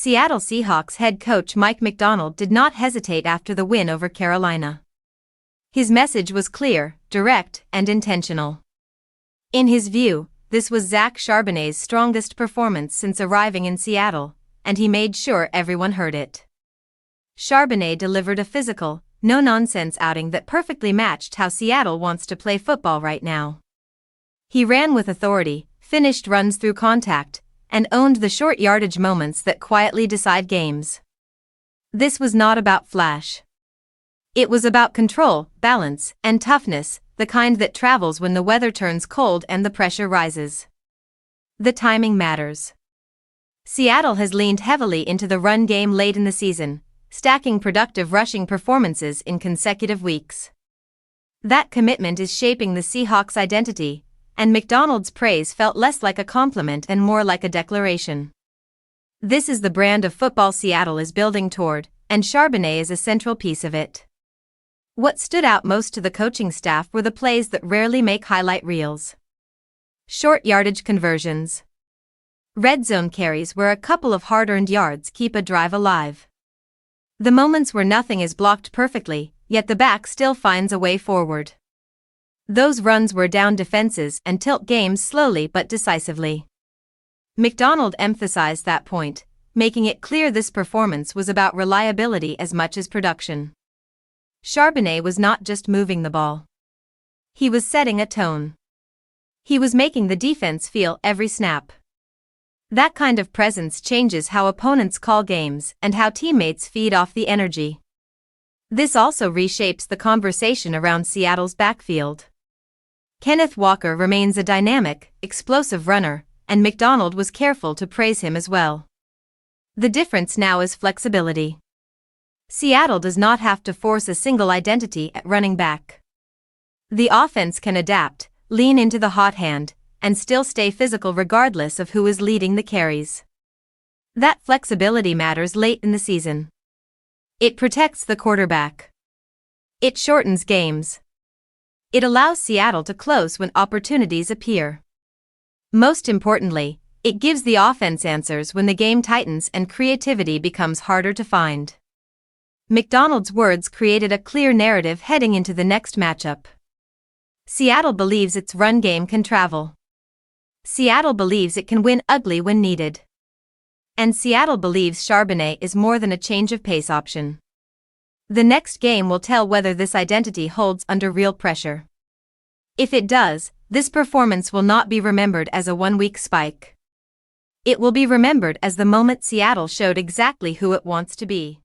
Seattle Seahawks head coach Mike Macdonald did not hesitate after the win over Carolina. His message was clear, direct, and intentional. In his view, this was Zach Charbonnet's strongest performance since arriving in Seattle, and he made sure everyone heard it. Charbonnet delivered a physical, no-nonsense outing that perfectly matched how Seattle wants to play football right now. He ran with authority, finished runs through contact, and owned the short-yardage moments that quietly decide games. This was not about flash. It was about control, balance, and toughness, the kind that travels when the weather turns cold and the pressure rises. The timing matters. Seattle has leaned heavily into the run game late in the season, stacking productive rushing performances in consecutive weeks. That commitment is shaping the Seahawks' identity, and Macdonald's praise felt less like a compliment and more like a declaration. This is the brand of football Seattle is building toward, and Charbonnet is a central piece of it. What stood out most to the coaching staff were the plays that rarely make highlight reels. Short-yardage conversions. Red zone carries where a couple of hard-earned yards keep a drive alive. The moments where nothing is blocked perfectly, yet the back still finds a way forward. Those runs wear down defenses and tilt games slowly but decisively. Macdonald emphasized that point, making it clear this performance was about reliability as much as production. Charbonnet was not just moving the ball. He was setting a tone. He was making the defense feel every snap. That kind of presence changes how opponents call games and how teammates feed off the energy. This also reshapes the conversation around Seattle's backfield. Kenneth Walker remains a dynamic, explosive runner, and Macdonald was careful to praise him as well. The difference now is flexibility. Seattle does not have to force a single identity at running back. The offense can adapt, lean into the hot hand, and still stay physical regardless of who is leading the carries. That flexibility matters late in the season. It protects the quarterback. It shortens games. It allows Seattle to close when opportunities appear. Most importantly, it gives the offense answers when the game tightens and creativity becomes harder to find. Macdonald's words created a clear narrative heading into the next matchup. Seattle believes its run game can travel. Seattle believes it can win ugly when needed. And Seattle believes Charbonnet is more than a change of pace option. The next game will tell whether this identity holds under real pressure. If it does, this performance will not be remembered as a one-week spike. It will be remembered as the moment Seattle showed exactly who it wants to be.